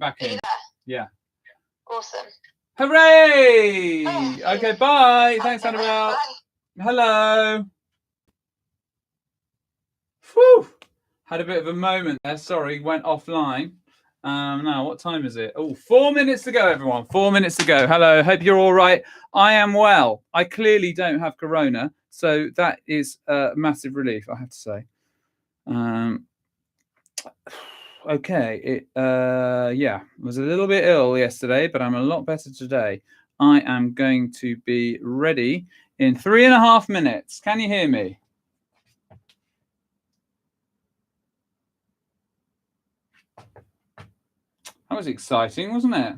Back in. Yeah. Awesome. Hooray! Oh, Okay, bye. Thanks, Annabelle. Bye. Hello. Whew. Had a bit of a moment there. Sorry, went offline. Now, what time is it? Oh, 4 minutes to go, everyone. 4 minutes to go. Hello. Hope you're all right. I am well. I clearly don't have corona, so that is a massive relief, I have to say. Okay. Yeah, I was a little bit ill yesterday, but I'm a lot better today. I am going to be ready in 3.5 minutes. Can you hear me? That was exciting, wasn't it?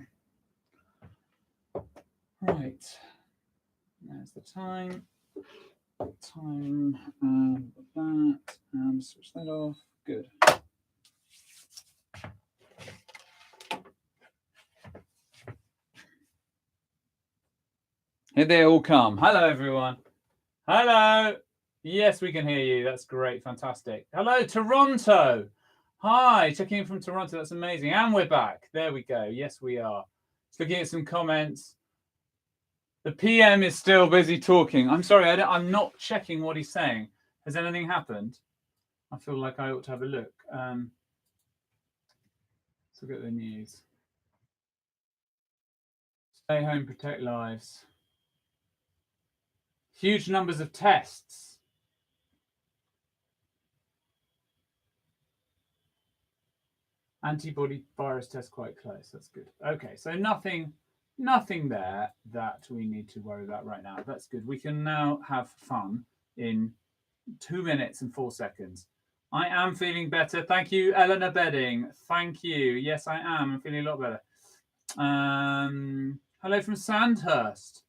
Right. There's the time. And that. And switch that off. Good. Here they all come. Hello, everyone. Hello. Yes, we can hear you. That's great. Fantastic. Hello, Toronto. Hi, checking in from Toronto. That's amazing. And we're back. There we go. Yes, we are. Just looking at some comments. The PM is still busy talking. I'm sorry, I'm not checking what he's saying. Has anything happened? I feel like I ought to have a look. Let's look at the news. Stay home, protect lives. Huge numbers of tests. Antibody virus test quite close. That's good. Okay, so nothing there that we need to worry about right now. That's good. We can now have fun in 2 minutes and 4 seconds. I am feeling better. Thank you, Eleanor Bedding. Thank you. Yes, I am. I'm feeling a lot better. Hello from Sandhurst.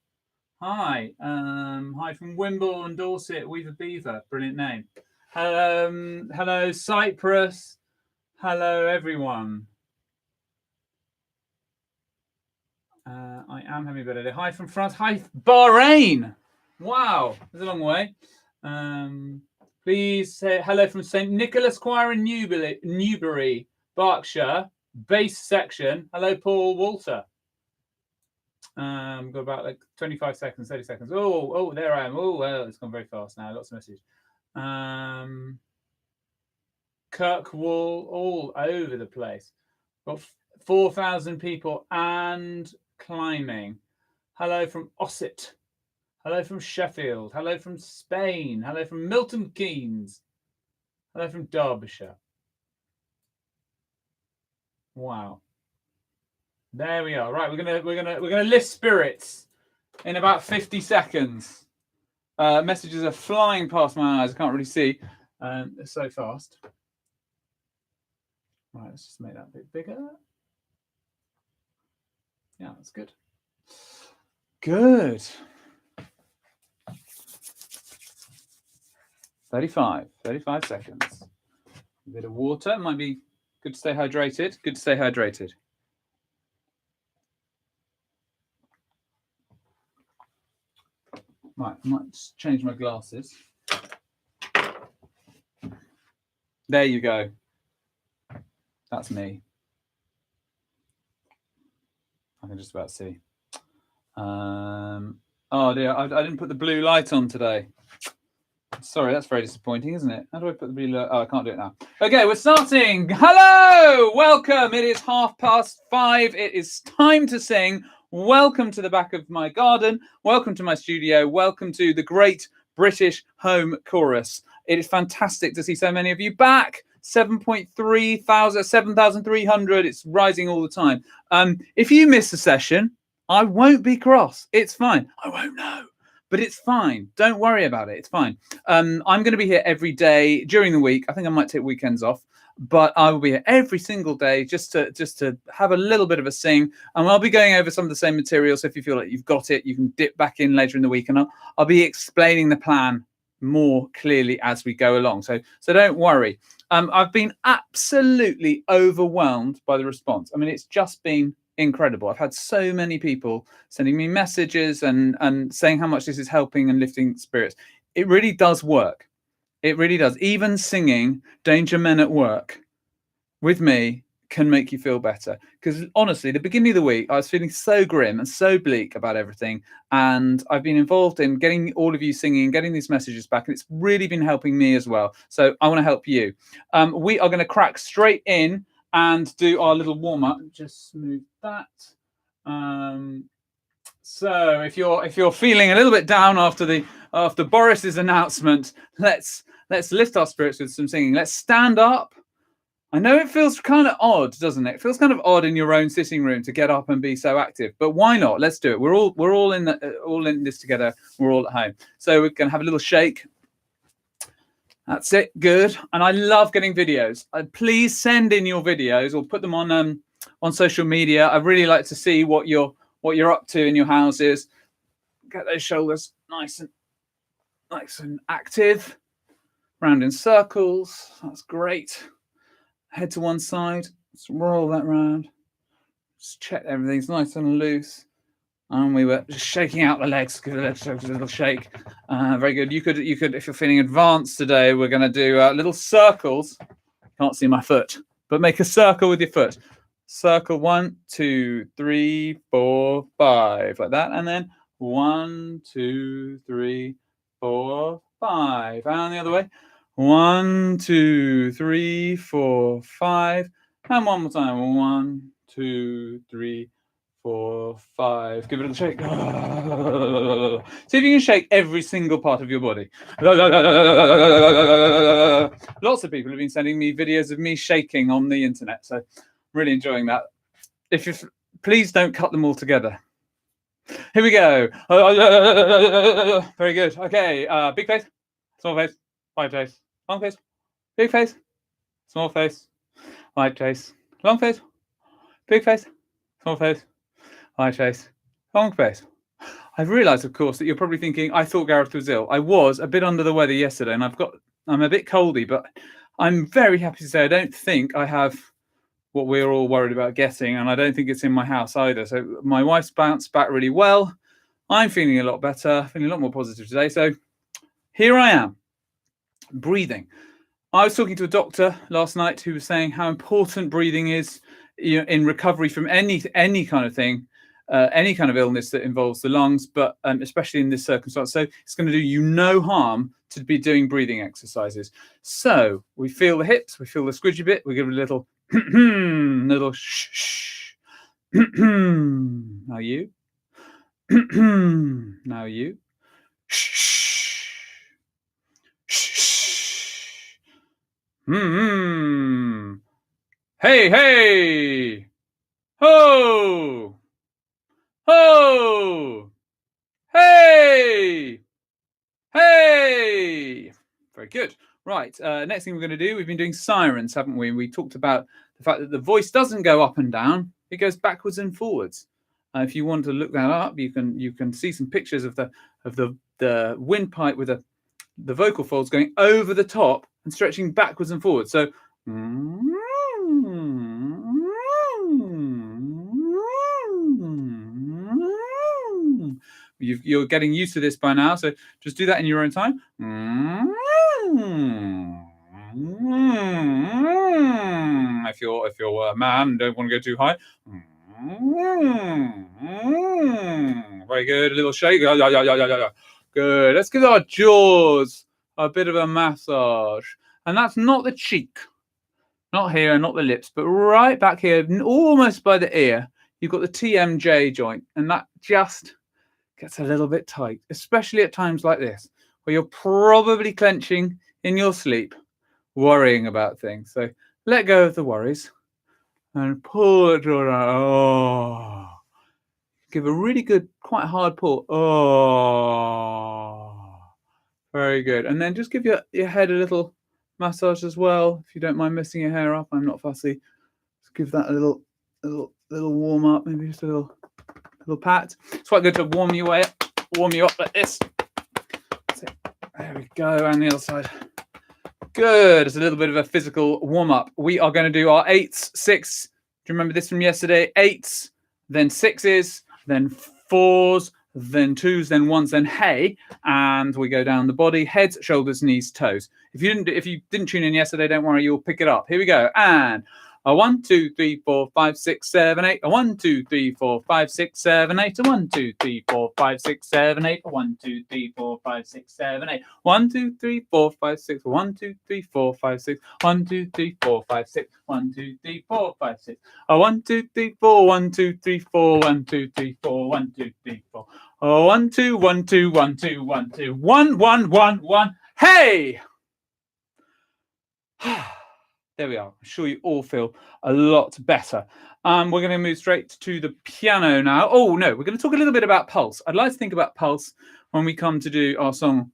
Hi. Hi from Wimble and Dorset. Weaver Beaver. Brilliant name. Hello, Cyprus. Hello, everyone. I am having a better day. Hi from France. Hi, Bahrain. Wow, it's a long way. Please say hello from St. Nicholas Choir in Newbury, Berkshire, bass section. Hello, Paul Walter. Got about like 25 seconds, 30 seconds. Oh, there I am. Oh, well, it's gone very fast now. Lots of messages. Kirkwall, all over the place. Got 4,000 people and climbing. Hello from Ossett. Hello from Sheffield. Hello from Spain. Hello from Milton Keynes. Hello from Derbyshire. Wow. There we are. Right, we're gonna lift spirits in about 50 seconds. Messages are flying past my eyes. I can't really see. It's so fast. Right, let's just make that a bit bigger. Yeah, that's good. Good. 35 seconds. A bit of water. Might be good to stay hydrated. Good to stay hydrated. Right, I might just change my glasses. There you go. That's me. I can just about see. Oh dear, I didn't put the blue light on today. Sorry, that's very disappointing, isn't it? How do I put the blue light? Oh, I can't do it now. Okay, we're starting. Hello, welcome. It is 5:30. It is time to sing. Welcome to the back of my garden. Welcome to my studio. Welcome to the Great British Home Chorus. It is fantastic to see so many of you back. 7,300. It's rising all the time. If you miss a session, I won't be cross. It's fine. I won't know, but it's fine. Don't worry about it. It's fine. I'm going to be here every day during the week. I think I might take weekends off, but I will be here every single day just to have a little bit of a sing. And I'll be going over some of the same material. So if you feel like you've got it, you can dip back in later in the week, and I'll be explaining the plan more clearly as we go along. So don't worry. I've been absolutely overwhelmed by the response. I mean, it's just been incredible. I've had so many people sending me messages and saying how much this is helping and lifting spirits. It really does work. It really does. Even singing Danger Men at Work with me can make you feel better. Because honestly, the beginning of the week, I was feeling so grim and so bleak about everything. And I've been involved in getting all of you singing, getting these messages back. And it's really been helping me as well. So I want to help you. We are going to crack straight in and do our little warm up. Just move that. So if you're feeling a little bit down after Boris's announcement, let's lift our spirits with some singing. Let's stand up. I know it feels kind of odd, doesn't it? It feels kind of odd in your own sitting room to get up and be so active, but why not? Let's do it. We're all in this together. We're all at home. So we're going to have a little shake. That's it. Good. And I love getting videos. Please send in your videos or put them on social media. I really like to see what you're up to in your houses. Get those shoulders nice and active. Round in circles. That's great. Head to one side. Let's roll that round. Just check everything's nice and loose. And we were just shaking out the legs. Good, let's a little shake. Very good. You could, if you're feeling advanced today, we're going to do little circles. Can't see my foot, but make a circle with your foot. Circle 1, 2, 3, 4, 5, like that, and then 1, 2, 3, 4, 5, and the other way. 1, 2, 3, 4, 5, and one more time. 1, 2, 3, 4, 5. Give it a shake. See if you can shake every single part of your body. Lots of people have been sending me videos of me shaking on the internet, so really enjoying that. If you please don't cut them all together. Here we go. Very good. Okay. Big face, small face, wide face, long face, big face, small face, wide face, long face, big face, small face, wide face, long face. I've realised, of course, that you're probably thinking, I thought Gareth was ill. I was a bit under the weather yesterday, and I'm a bit coldy, but I'm very happy to say I don't think I have what we're all worried about getting, and I don't think it's in my house either. So my wife's bounced back really well. I'm feeling a lot better, feeling a lot more positive today. So here I am, breathing. I was talking to a doctor last night who was saying how important breathing is, in recovery from any kind of thing, any kind of illness that involves the lungs, but especially in this circumstance. So it's going to do you no harm to be doing breathing exercises. So we feel the hips, we feel the squidgy bit, we give it a little little shh. Now you. Now you. Shh. Shh. Hey, hey. Ho. Ho. Hey. Hey. Very good. Right. Next thing we're going to do, we've been doing sirens, haven't we? We talked about the fact that the voice doesn't go up and down; it goes backwards and forwards. If you want to look that up, you can see some pictures of the windpipe with the vocal folds going over the top and stretching backwards and forwards. So. You're getting used to this by now, so just do that in your own time. If you're a man and don't want to go too high. Very good. A little shake. Good. Let's give our jaws a bit of a massage. And that's not the cheek. Not here, not the lips, but right back here, almost by the ear. You've got the TMJ joint, and that just gets a little bit tight, especially at times like this, where you're probably clenching in your sleep, worrying about things. So let go of the worries and pull it all out. Oh. Give a really good, quite hard pull. Oh. Very good. And then just give your head a little massage as well. If you don't mind messing your hair up, I'm not fussy. Just give that a little warm up, maybe just a little pat. It's quite good to warm you up like this. That's it. There we go, and the other side. Good. It's a little bit of a physical warm up. We are going to do our 8s, 6. Do you remember this from yesterday? 8s, then 6s, then 4s, then 2s, then 1s, then hey, and we go down the body, heads, shoulders, knees, toes. If you didn't tune in yesterday, don't worry, you'll pick it up. Here we go. And A 1, 2, 3, 4, 5, 6, 7, 8. A 1, 2, 3, 4, 5, 6, 7, 8. A 1, 2, 3, 4, 5, 6, 7, 8. A 1, 2, 3, 4, 5, 6, 7, 8. 1, 2, 3, 4, 5, 6. 1, 2, 3, 4, 5, 6. 1, 2, 3, 4, 5, 6. 1, 2, 3, 4, 5, 6. A 1, 2, 3, 4. 1, 2, 3, 4. 1, 2, 3, 4. 1, 2, 3, 4. Oh, 1, 2, 1, 2, 1, 2, 1, 2. 1, 1, 1, 1. Hey! There we are. I'm sure you all feel a lot better. We're going to move straight to the piano now. Oh, no, we're going to talk a little bit about pulse. I'd like to think about pulse when we come to do our song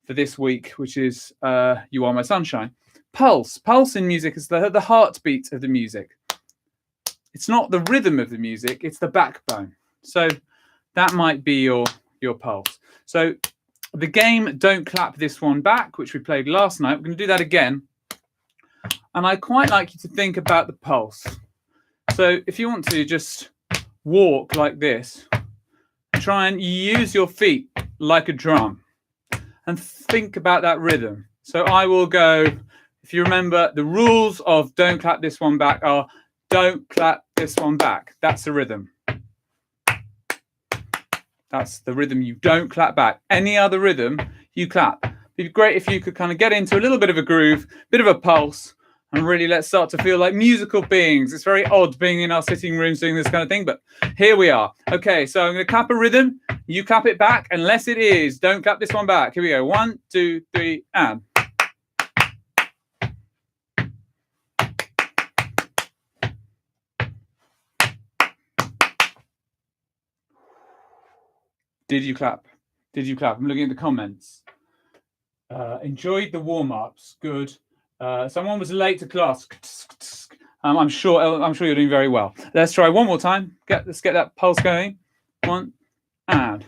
for this week, which is You Are My Sunshine. Pulse in music is the heartbeat of the music. It's not the rhythm of the music, it's the backbone. So that might be your pulse. So the game Don't Clap This One Back, which we played last night, we're going to do that again. And I quite like you to think about the pulse. So if you want to just walk like this, try and use your feet like a drum and think about that rhythm. So I will go, if you remember, the rules of Don't Clap This One Back are don't clap this one back. That's the rhythm. That's the rhythm. You don't clap back. Any other rhythm, you clap. It'd be great if you could kind of get into a little bit of a groove, bit of a pulse, and really let's start to feel like musical beings. It's very odd being in our sitting rooms doing this kind of thing, but here we are. Okay, so I'm going to clap a rhythm. You clap it back, unless it is. Don't clap this one back. Here we go. 1, 2, 3, and. Did you clap? Did you clap? I'm looking at the comments. Enjoyed the warm-ups. Good. Someone was late to class. I'm sure you're doing very well. Let's try one more time. Let's get that pulse going. 1, and.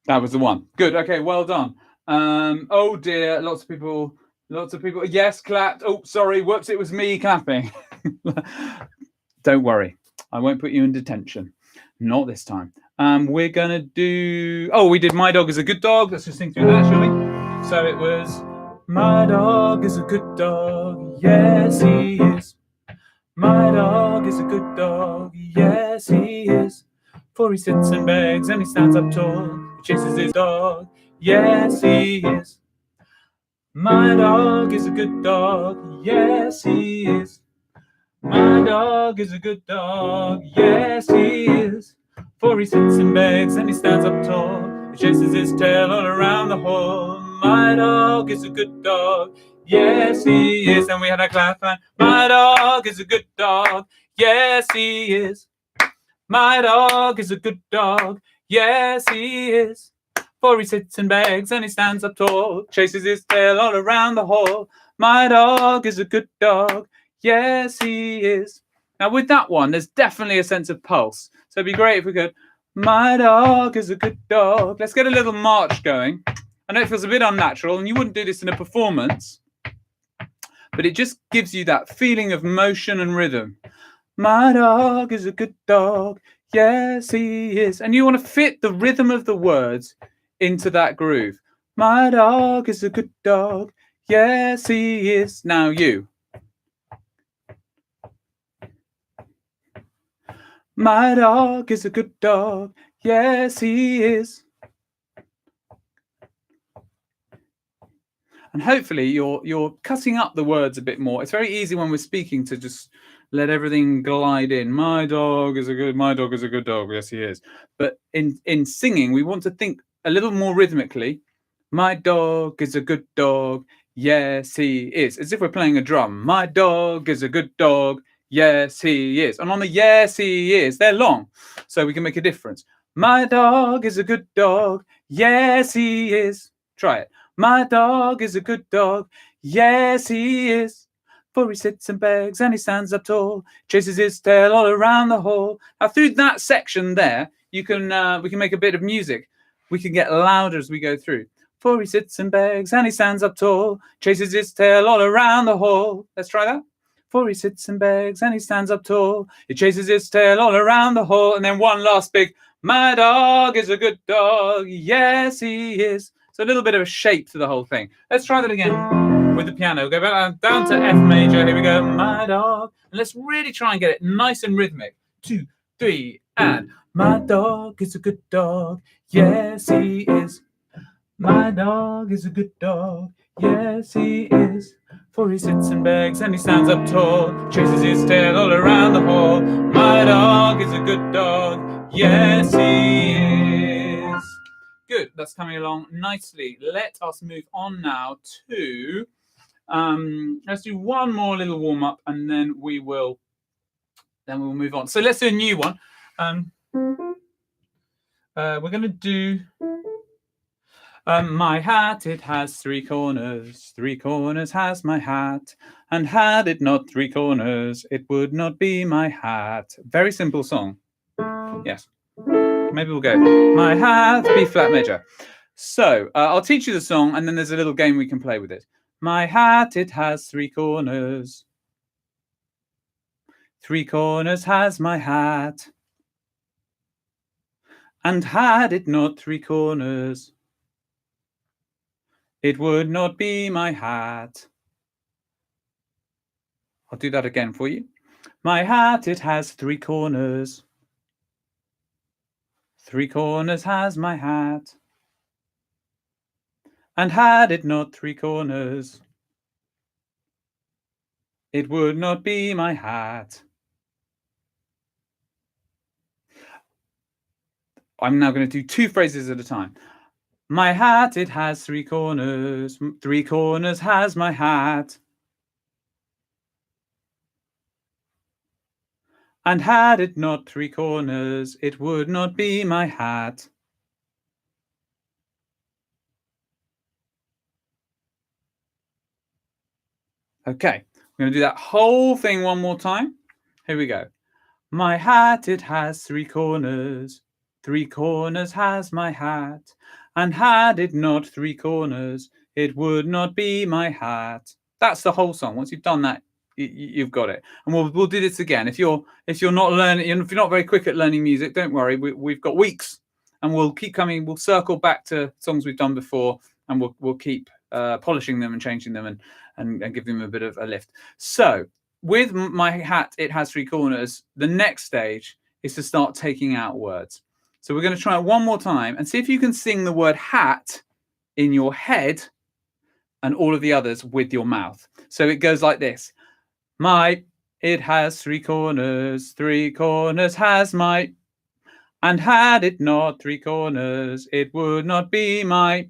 That was the one. Good. Okay, well done. Oh dear, lots of people. Yes, clapped. Oh, sorry. Whoops, it was me clapping. Don't worry. I won't put you in detention. Not this time. We're going to do... Oh, we did My Dog is a Good Dog. Let's just sing through that, shall we? So it was... My dog is a good dog. Yes, he is. My dog is a good dog. Yes, he is. For he sits and begs and he stands up tall. He chases his dog. Yes, he is. My dog is a good dog. Yes, he is. My dog is a good dog. Yes, he is. For he sits and begs and he stands up tall. He chases his tail all around the hall. My dog is a good dog. Yes, he is. And we had a clap and my dog is a good dog. Yes, he is. My dog is a good dog. Yes, he is. For he sits and begs and he stands up tall. Chases his tail all around the hall. My dog is a good dog. Yes, he is. Now, with that one, there's definitely a sense of pulse. So it'd be great if we could, my dog is a good dog. Let's get a little march going. I know it feels a bit unnatural, and you wouldn't do this in a performance, but it just gives you that feeling of motion and rhythm. My dog is a good dog. Yes, he is. And you want to fit the rhythm of the words into that groove. My dog is a good dog. Yes, he is. Now you. My dog is a good dog. Yes, he is. And hopefully you're cutting up the words a bit more. It's very easy when we're speaking to just let everything glide in. My dog is a good dog. Yes, he is. But in singing, we want to think a little more rhythmically. My dog is a good dog. Yes, he is. As if we're playing a drum. My dog is a good dog. Yes, he is. And on the yes, he is, they're long, so we can make a difference. My dog is a good dog. Yes, he is. Try it. My dog is a good dog. Yes, he is. For he sits and begs and he stands up tall, chases his tail all around the hall. Now, through that section there, we can make a bit of music. We can get louder as we go through. For he sits and begs and he stands up tall, chases his tail all around the hall. Let's try that. For he sits and begs and he stands up tall, he chases his tail all around the hall. And then one last big, my dog is a good dog, yes he is. So a little bit of a shape to the whole thing. Let's try that again with the piano. Go back down to F major. Here we go, my dog. And let's really try and get it nice and rhythmic. 2, 3, and my dog is a good dog, yes he is. My dog is a good dog, yes he is. For he sits and begs and he stands up tall, chases his tail all around the hall. My dog is a good dog, yes he is. Good, that's coming along nicely. Let us move on now to, let's do one more little warm up and then we'll move on. So let's do a new one. We're going to do my hat, it has 3 corners. 3 corners has my hat. And had it not 3 corners, it would not be my hat. Very simple song. Yes. Maybe we'll go, my hat, B flat major. So I'll teach you the song and then there's a little game we can play with it. My hat, it has 3 corners. 3 corners has my hat. And had it not 3 corners, it would not be my hat. I'll do that again for you. My hat, it has 3 corners. 3 corners has my hat. And had it not 3 corners, it would not be my hat. I'm now going to do 2 phrases at a time. My hat, it has 3 corners. 3 corners has my hat. And had it not 3 corners, it would not be my hat. Okay, we're going to do that whole thing one more time. Here we go. My hat, it has 3 corners. 3 corners has my hat. And had it not 3 corners, it would not be my hat. That's the whole song. Once you've done that, you've got it. And we'll do this again. If you're not learning, if you're not very quick at learning music, don't worry. We've got weeks, and we'll keep coming. We'll circle back to songs we've done before, and we'll keep polishing them and changing them and give them a bit of a lift. So with my hat, it has 3 corners. The next stage is to start taking out words. So we're going to try it one more time and see if you can sing the word hat in your head and all of the others with your mouth. So it goes like this. My, it has 3 corners. 3 corners has my. And had it not 3 corners, it would not be my.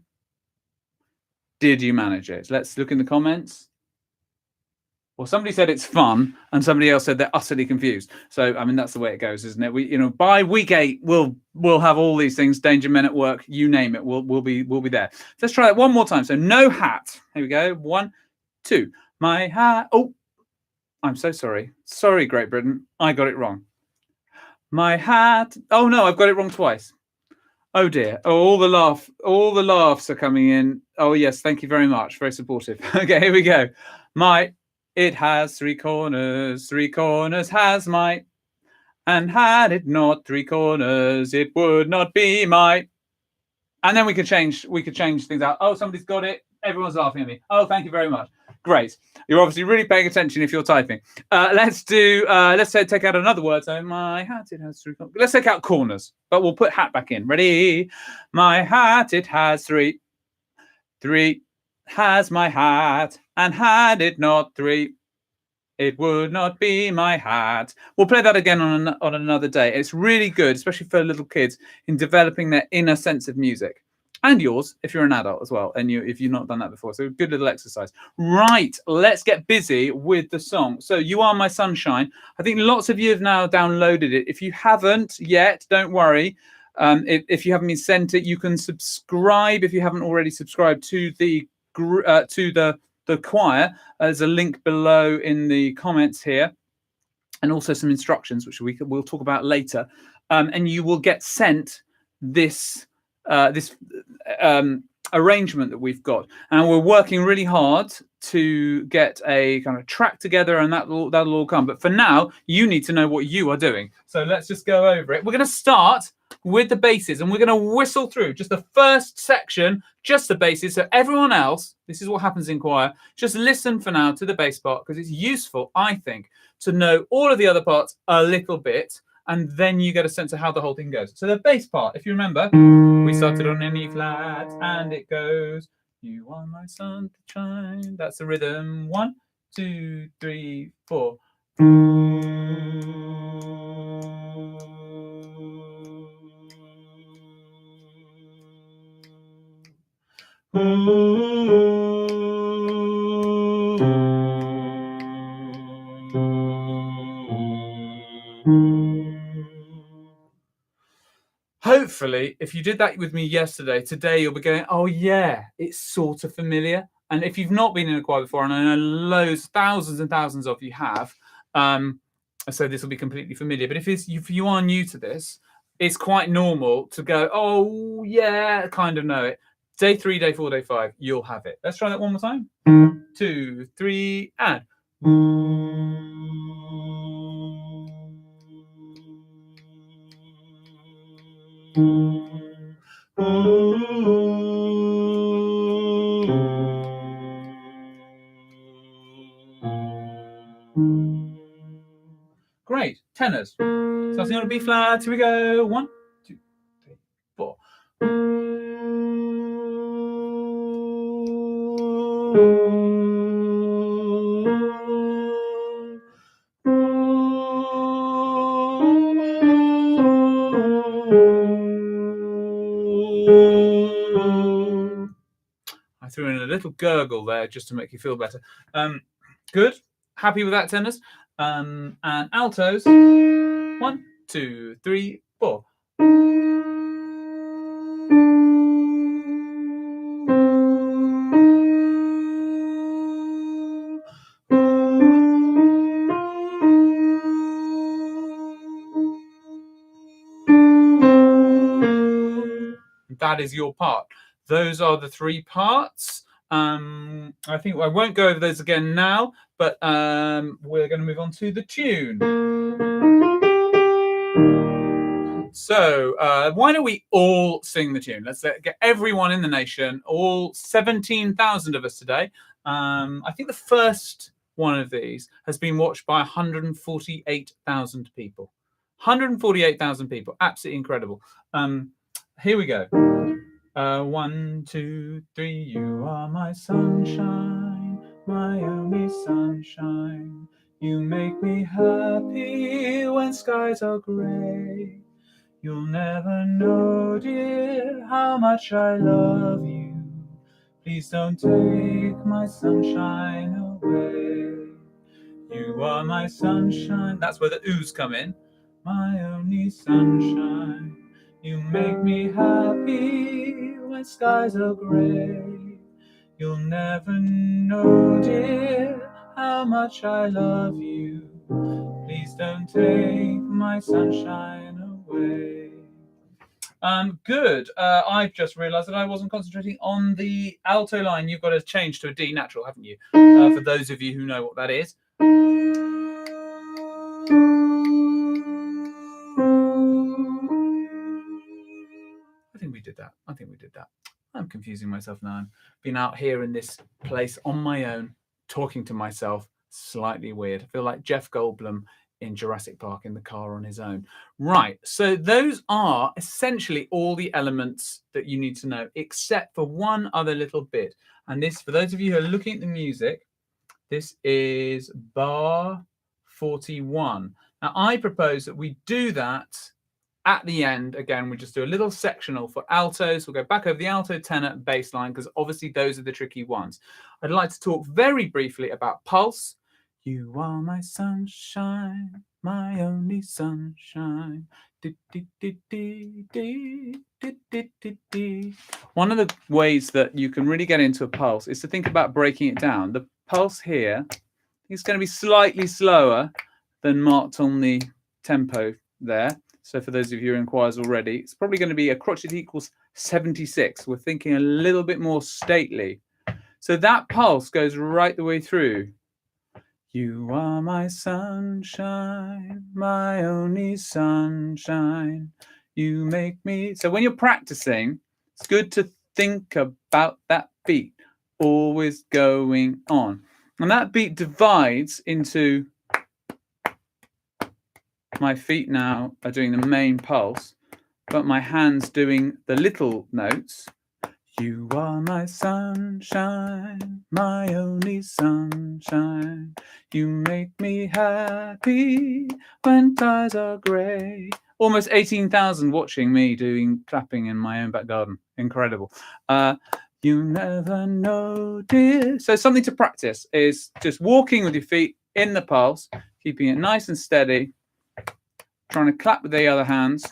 Did you manage it? Let's look in the comments. Well, somebody said it's fun, and somebody else said they're utterly confused. So, I mean, that's the way it goes, isn't it? By week 8, we'll have all these things. Danger Men at Work, you name it. We'll be there. Let's try it one more time. So, no hat. Here we go. 1, 2. My hat. Oh, I'm so sorry. Sorry, Great Britain. I got it wrong. My hat. Oh no, I've got it wrong twice. Oh dear. Oh, all the laughs are coming in. Oh yes, thank you very much. Very supportive. Okay, here we go. My. It has 3 corners. 3 corners has my. And had it not 3 corners, it would not be my. And then we could change things out. Oh, somebody's got it. Everyone's laughing at me. Oh, thank you very much. Great. You're obviously really paying attention if you're typing. Let's take out another word. So my hat, it has 3 corners. Let's take out corners, but we'll put hat back in. Ready? My hat, it has 3. 3 has my hat, and had it not 3, it would not be my hat. We'll play that again on another day. It's really good, especially for little kids, in developing their inner sense of music. And yours, if you're an adult as well, and if you've not done that before. So good little exercise. Right, let's get busy with the song. So You Are My Sunshine. I think lots of you have now downloaded it. If you haven't yet, don't worry. If you haven't been sent it, you can subscribe if you haven't already subscribed to the choir. There's a link below in the comments here, and also some instructions which we'll talk about later. And you will get sent this arrangement that we've got, and we're working really hard to get a kind of track together, and that'll all come. But for now, you need to know what you are doing. So let's just go over it. We're going to start with the basses, and we're going to whistle through just the first section, just the basses. So everyone else, this is what happens in choir, just listen for now to the bass part, because it's useful, I think, to know all of the other parts a little bit, and then you get a sense of how the whole thing goes. So the bass part, if you remember, we started on an E flat, and it goes, you are my sunshine. That's the rhythm. 1, 2, 3, 4. Hopefully, if you did that with me yesterday, today you'll be going, oh yeah, it's sort of familiar. And if you've not been in a choir before, and I know loads, thousands and thousands of you have, so this will be completely familiar. But if you are new to this, it's quite normal to go, oh yeah, kind of know it. Day 3, day 4, day 5, you'll have it. Let's try that one more time. 2, 3, and. Great. Tenors. Starting on a B flat. Here we go. 1, 2, 3, 4. I threw in a little gurgle there just to make you feel better. Good. Happy with that, tenors? And altos. 1, 2, 3, 4. That is your part. Those are the 3 parts. I think I won't go over those again now, but we're going to move on to the tune. So why don't we all sing the tune? Let's get everyone in the nation, all 17,000 of us today. I think the first one of these has been watched by 148,000 people. 148,000 people. Absolutely incredible. Here we go. 1, 2, 3. You are my sunshine, my only sunshine. You make me happy when skies are grey. You'll never know, dear, how much I love you. Please don't take my sunshine away. You are my sunshine. That's where the oohs come in. My only sunshine. You make me happy when skies are grey. You'll never know, dear, how much I love you. Please don't take my sunshine away. Good. I've just realised that I wasn't concentrating on the alto line. You've got to change to a D natural, haven't you? For those of you who know what that is. I think we did that. I'm confusing myself now. I've been out here in this place on my own, talking to myself. Slightly weird. I feel like Jeff Goldblum in Jurassic Park in the car on his own. Right, so those are essentially all the elements that you need to know, except for one other little bit. And this, for those of you who are looking at the music, this is bar 41. Now, I propose that we do that at the end. Again, we just do a little sectional for altos. We'll go back over the alto, tenor, bass line, because obviously those are the tricky ones. I'd like to talk very briefly about pulse. You are my sunshine, my only sunshine. One of the ways that you can really get into a pulse is to think about breaking it down. The pulse here is going to be slightly slower than marked on the tempo there. So for those of you who are in choirs already, it's probably going to be a crotchet equals 76. We're thinking a little bit more stately. So that pulse goes right the way through. You are my sunshine, my only sunshine. You make me... So when you're practicing, it's good to think about that beat always going on. And that beat divides into... My feet now are doing the main pulse, but my hands doing the little notes. You are my sunshine, my only sunshine. You make me happy when skies are grey. Almost 18,000 watching me doing clapping in my own back garden. Incredible. You never know, dear. So something to practice is just walking with your feet in the pulse, keeping it nice and steady, trying to clap with the other hands.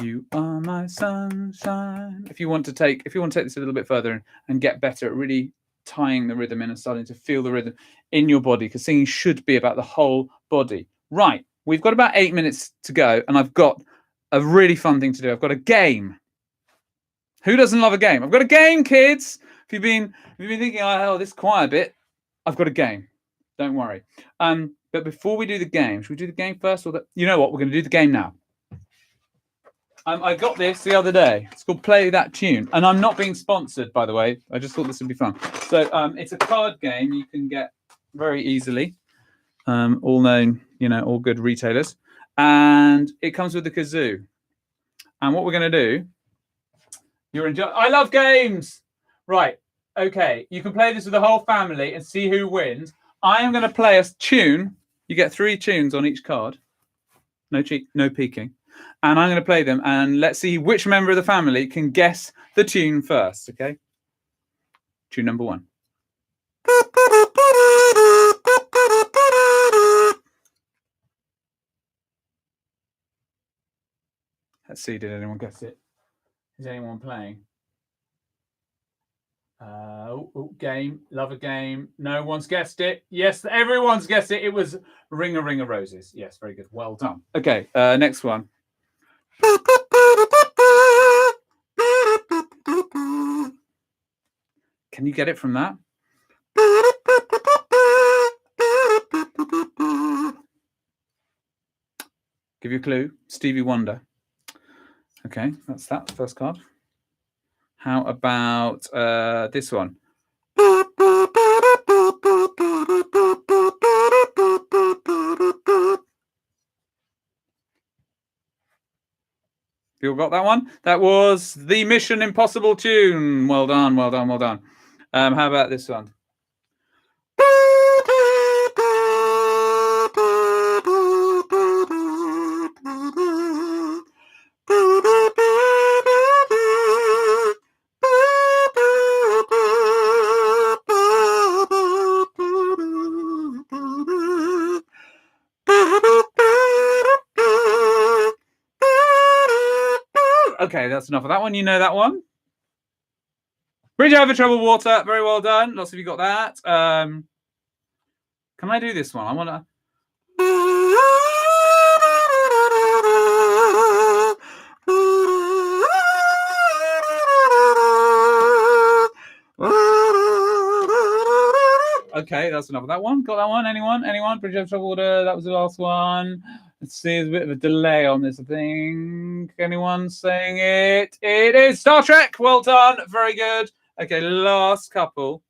You are my sunshine. If you want to take this a little bit further and get better at really tying the rhythm in and starting to feel the rhythm in your body, because singing should be about the whole body. Right, we've got about 8 minutes to go, and I've got a really fun thing to do. I've got a game. Who doesn't love a game? I've got a game, kids. If you've been thinking, oh, this choir bit, I've got a game. Don't worry. But before we do the game, should we do the game first? You know what? We're going to do the game now. I got this the other day. It's called Play That Tune. And I'm not being sponsored, by the way. I just thought this would be fun. So it's a card game you can get very easily. All known, all good retailers. And it comes with the kazoo. And what we're going to do, you're enjoying... I love games! Right. Okay. You can play this with the whole family and see who wins. I am going to play a tune. You get 3 tunes on each card. No peeking. And I'm going to play them, and let's see which member of the family can guess the tune first, okay? Tune number 1. Let's see, did anyone guess it? Is anyone playing? Game. Love a game. No one's guessed it. Yes, everyone's guessed it. It was Ring a Ring of Roses. Yes, very good. Well done. Okay, next one. Can you get it from that? Give you a clue. Stevie Wonder. Okay, that's that first card. How about this one? You all got that one? That was the Mission Impossible tune. Well done, well done, well done. How about this one? Okay, that's enough of that one. You know that one. Bridge over troubled water. Very well done. Lots of you got that. Can I do this one? I want to... Okay, that's enough of that one. Got that one? Anyone? Bridge over troubled water. That was the last one. Let's see, there's a bit of a delay on this, I think. Anyone saying it? It is Star Trek. Well done. Very good. Okay, last couple.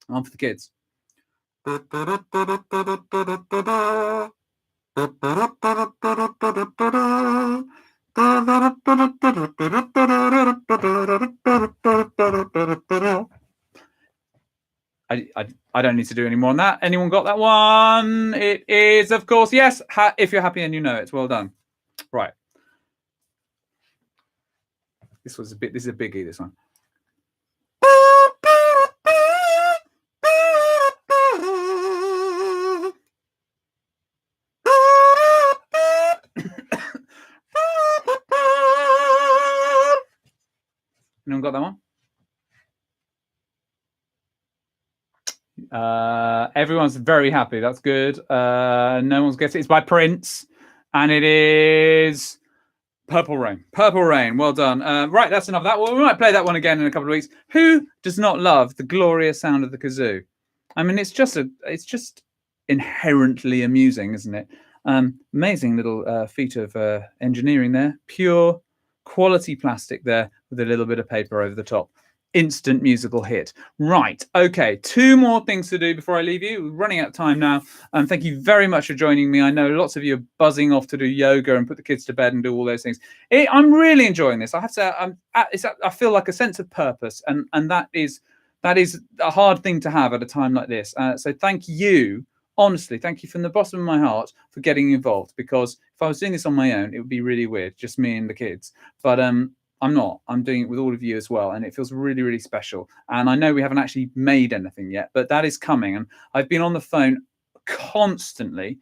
On for the kids. I don't need to do any more on that. Anyone got that one? It is, of course, yes. If you're happy and you know it, well done. Right. This is a biggie, this one. Anyone got that one? Everyone's very happy. That's good. No one's guessed it. It's by Prince, and it is Purple Rain. Purple Rain. Well done. Right, that's enough of that. Well, we might play that one again in a couple of weeks. Who does not love the glorious sound of the kazoo? I mean, it's just inherently amusing, isn't it? Amazing little feat of engineering there. Pure quality plastic there with a little bit of paper over the top. Instant musical hit. Right. Okay. 2 more things to do before I leave you. We're running out of time now. Thank you very much for joining me. I know lots of you are buzzing off to do yoga and put the kids to bed and do all those things. I'm really enjoying this. I have to say, I feel like a sense of purpose, and that is a hard thing to have at a time like this. So thank you. Honestly, thank you from the bottom of my heart for getting involved, because if I was doing this on my own, it would be really weird, just me and the kids. But I'm not. I'm doing it with all of you as well, and it feels really, really special. And I know we haven't actually made anything yet, but that is coming. And I've been on the phone constantly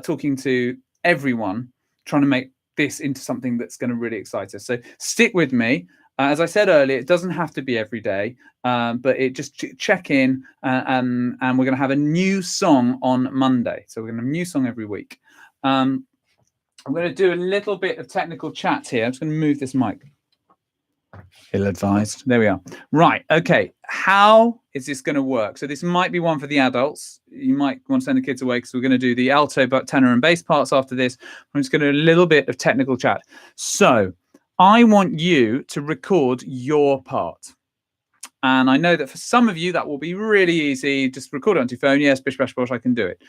talking to everyone, trying to make this into something that's going to really excite us. So stick with me. As I said earlier, it doesn't have to be every day, but it just check in, and we're going to have a new song on Monday. So we're going to have a new song every week. I'm going to do a little bit of technical chat here. I'm just going to move this mic. Ill-advised. There we are. Right. Okay. How is this going to work? So this might be one for the adults. You might want to send the kids away, because we're going to do the alto, tenor, and bass parts after this. I'm just going to do a little bit of technical chat. So I want you to record your part. And I know that for some of you, that will be really easy. Just record it onto your phone. Yes, bish, bash, bosh, I can do it.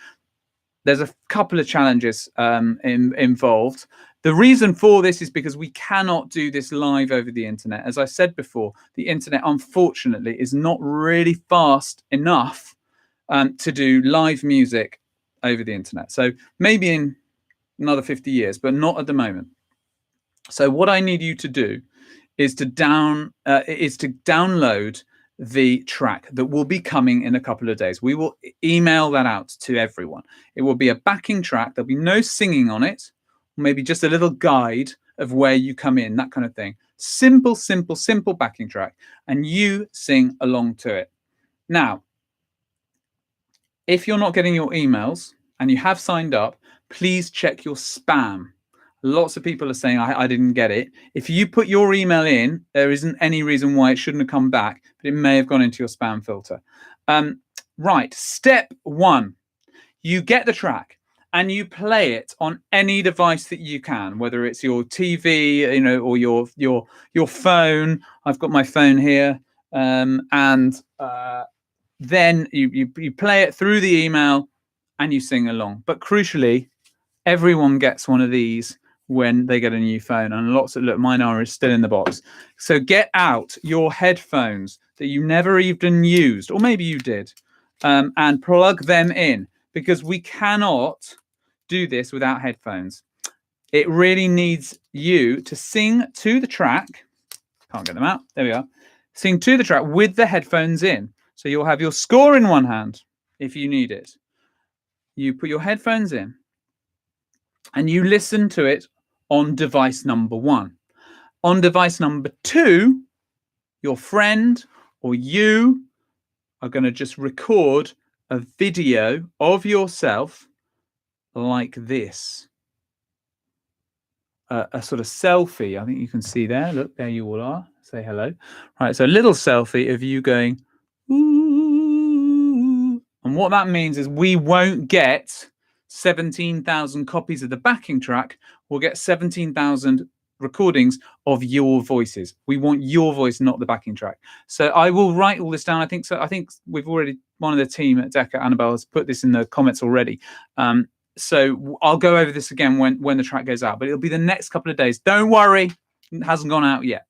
There's a couple of challenges involved. The reason for this is because we cannot do this live over the internet. As I said before, the internet, unfortunately, is not really fast enough to do live music over the internet. So maybe in another 50 years, but not at the moment. So what I need you to do is to download the track that will be coming in a couple of days. We will email that out to everyone. It will be a backing track. There'll be no singing on it. Maybe just a little guide of where you come in, that kind of thing. Simple, simple, simple backing track, and you sing along to it. Now, if you're not getting your emails and you have signed up, please check your spam. Lots of people are saying, I didn't get it. If you put your email in, there isn't any reason why it shouldn't have come back, but it may have gone into your spam filter. Right, step 1, you get the track and you play it on any device that you can, whether it's your TV, or your phone. I've got my phone here, and then you play it through the email and you sing along. But crucially, everyone gets one of these when they get a new phone, and lots of, look, mine are still in the box. So get out your headphones that you never even used, or maybe you did, and plug them in, because we cannot do this without headphones. It really needs you to sing to the track. Can't get them out. There we are. Sing to the track with the headphones in. So you'll have your score in one hand if you need it. You put your headphones in and you listen to it on device number 1. On device number 2, your friend or you are going to just record a video of yourself like this. A sort of selfie. I think you can see there. Look, there you all are. Say hello. Right, so a little selfie of you going, ooh. And what that means is we won't get 17,000 copies of the backing track. We'll get 17,000 recordings of your voices. We want your voice, not the backing track. So I will write all this down. I think we've already, one of the team at Decca, Annabelle, has put this in the comments already. So I'll go over this again when the track goes out, but it'll be the next couple of days. Don't worry, it hasn't gone out yet.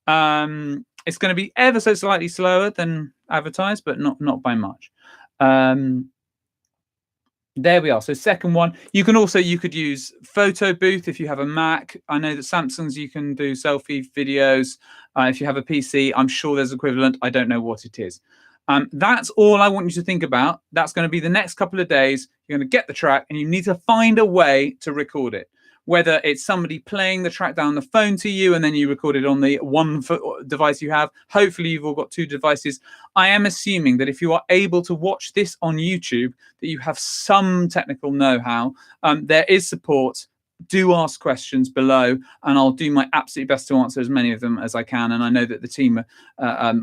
It's going to be ever so slightly slower than advertised, but not by much. There we are. So second one, you could use Photo Booth if you have a Mac. I know that Samsung's, you can do selfie videos. If you have a PC, I'm sure there's equivalent. I don't know what it is. That's all I want you to think about. That's going to be the next couple of days. You're going to get the track and you need to find a way to record it. Whether it's somebody playing the track down the phone to you and then you record it on the one device you have. Hopefully you've all got 2 devices. I am assuming that if you are able to watch this on YouTube, that you have some technical know-how. There is support. do ask questions below, and I'll do my absolute best to answer as many of them as I can. And I know that the team are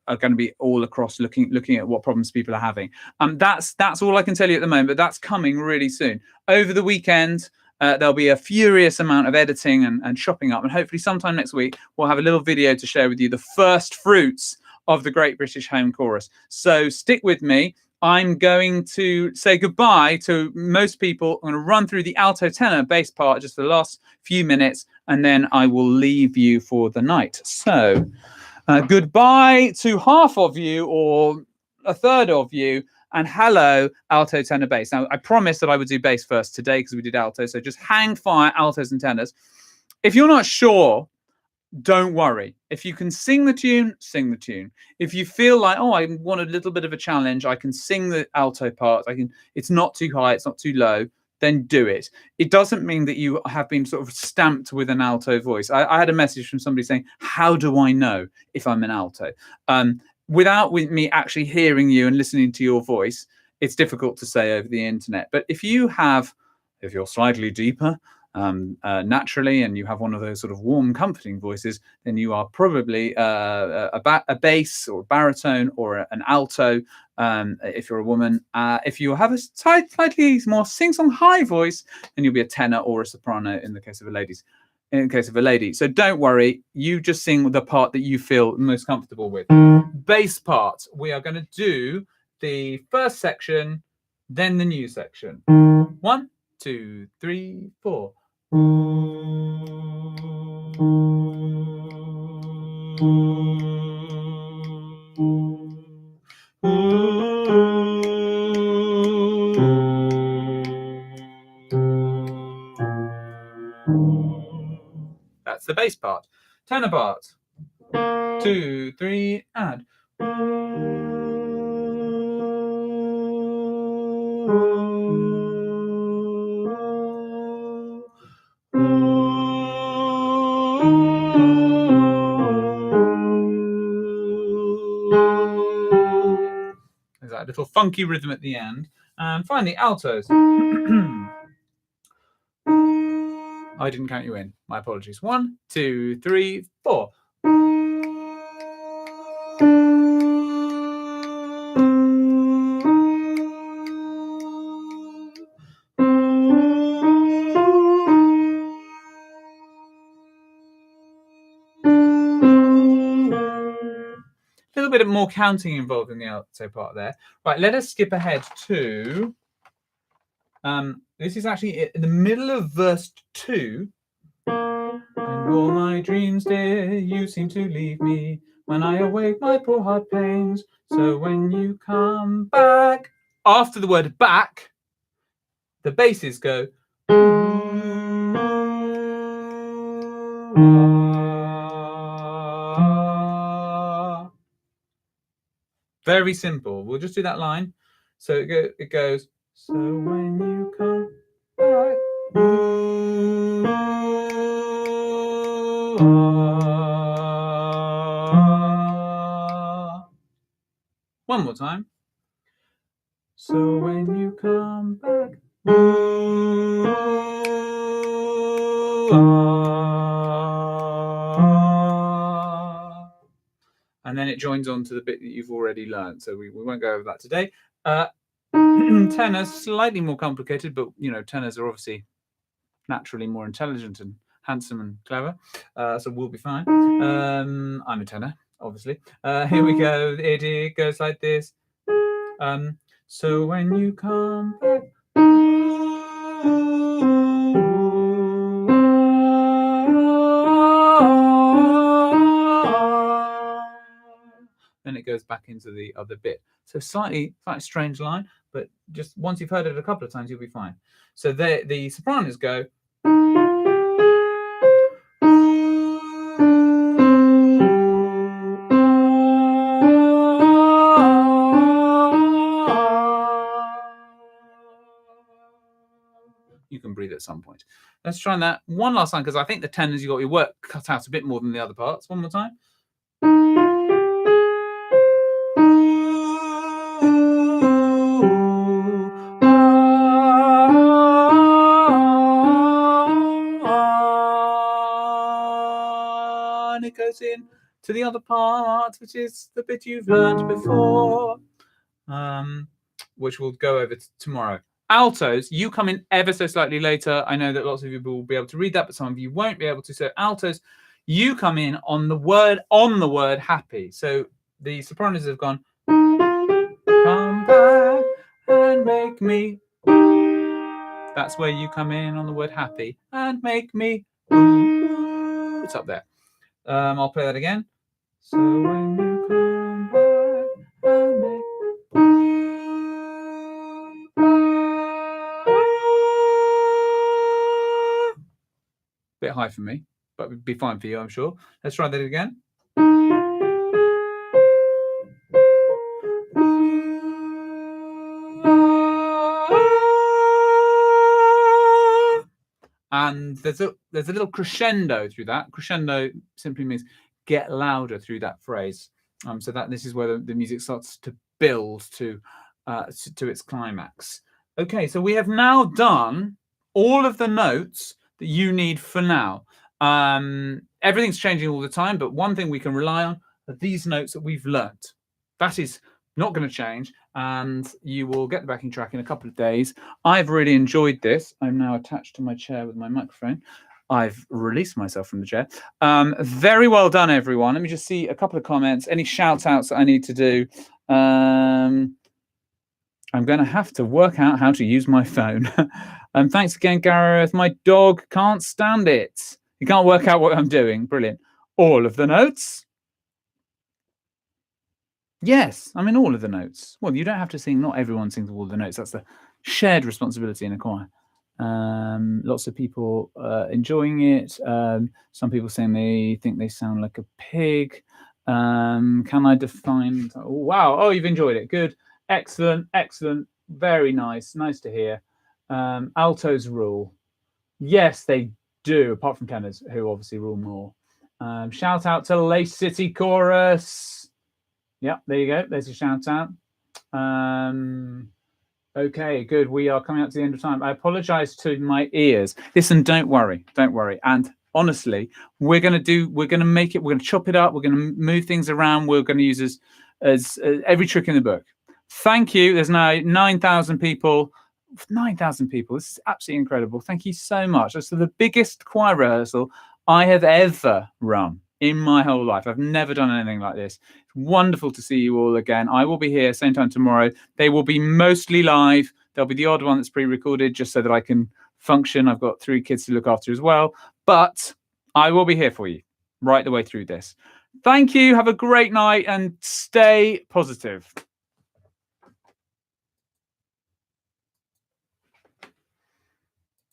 going to be all across looking at what problems people are having. That's all I can tell you at the moment, but that's coming really soon. Over the weekend, there'll be a furious amount of editing and chopping up, and hopefully sometime next week we'll have a little video to share with you, the first fruits of the Great British Home Chorus. So stick with me. I'm going to say goodbye to most people. I'm going to run through the alto, tenor, bass part just for the last few minutes, and then I will leave you for the night. So goodbye to half of you, or a third of you, and hello, alto, tenor, bass. Now, I promised that I would do bass first today because we did alto, so just hang fire, altos and tenors. If you're not sure, don't worry. If you can sing the tune, sing the tune. If you feel like, oh, I want a little bit of a challenge, I can sing the alto part, it's not too high, it's not too low, then do it. It doesn't mean that you have been sort of stamped with an alto voice. I had a message from somebody saying, how do I know if I'm an alto? Without me actually hearing you and listening to your voice, it's difficult to say over the internet. But if you're slightly deeper, naturally, and you have one of those sort of warm, comforting voices, then you are probably a bass or a baritone or an alto. If you're a woman, if you have a slightly more sing-song high voice, then you'll be a tenor or a soprano in the case of a lady. So don't worry, you just sing the part that you feel most comfortable with. Bass part, we are going to do the first section, then the new section. 1, 2, 3, 4. That's the bass part. Tenor part. 2, 3, and. There's that little funky rhythm at the end. And finally, altos. I didn't count you in. My apologies. 1, 2, 3, 4. A little bit more counting involved in the alto part there. Right, let us skip ahead to. This is actually in the middle of verse 2. And all my dreams, dear, you seem to leave me. When I awake, my poor heart pains. So when you come back, after the word back, the basses go. Very simple. We'll just do that line. So it goes. So when you come back. One more time. So when you come back. And then it joins on to the bit that you've already learned. So we won't go over that today. Tenors, slightly more complicated, but tenors are obviously naturally more intelligent and handsome and clever. So we'll be fine. I'm a tenor, obviously. Here we go. It goes like this. So when you come back. Then it goes back into the other bit. So slightly strange line, but just once you've heard it a couple of times, you'll be fine. So the sopranos go. You can breathe at some point. Let's try that one last time, because I think the tenors, you got your work cut out a bit more than the other parts. One more time. it goes in to the other part, which is the bit you've learned before, which we'll go over tomorrow. Altos, you come in ever so slightly later. I know that lots of you will be able to read that, but some of you won't be able to. So altos, you come in on the word happy. So the sopranos have gone, come back and make me. That's where you come in on the word happy and make me. It's up there. I'll play that again. So when you come back and make bit high for me, but it'd be fine for you, I'm sure. Let's try that again. And there's a little crescendo through that. Crescendo simply means get louder through that phrase. So that this is where the music starts to build to its climax. Okay, so we have now done all of the notes that you need for now. Everything's changing all the time, but one thing we can rely on are these notes that we've learnt. That is not going to change, and you will get the backing track in a couple of days. I've really enjoyed this. I'm now attached to my chair with my microphone. I've released myself from the chair. Very well done, everyone. Let me just see a couple of comments. Any shout outs that I need to do? I'm going to have to work out how to use my phone. Thanks again, Gareth. My dog can't stand it. He can't work out what I'm doing. Brilliant. All of the notes. Yes, I mean all of the notes. Well, you don't have to sing. Not everyone sings all the notes. That's the shared responsibility in a choir. Lots of people enjoying it. Some people saying they think they sound like a pig. Can I define? Oh, wow. Oh, you've enjoyed it. Good. Excellent. Excellent. Very nice. Nice to hear. Altos rule. Yes, they do, apart from tenors, who obviously rule more. Shout out to Lace City Chorus. Yep, there you go. There's your shout out. Okay, good. We are coming up to the end of time. I apologize to my ears. Listen, don't worry. Don't worry. And honestly, we're going to make it, we're going to chop it up. We're going to move things around. We're going to use as every trick in the book. Thank you. There's now 9,000 people. 9,000 people. This is absolutely incredible. Thank you so much. That's the biggest choir rehearsal I have ever run in my whole life. I've never done anything like this. It's wonderful to see you all again. I will be here same time tomorrow. They will be mostly live. There'll be the odd one that's pre-recorded just so that I can function. I've got 3 kids to look after as well. But I will be here for you right the way through this. Thank you. Have a great night and stay positive.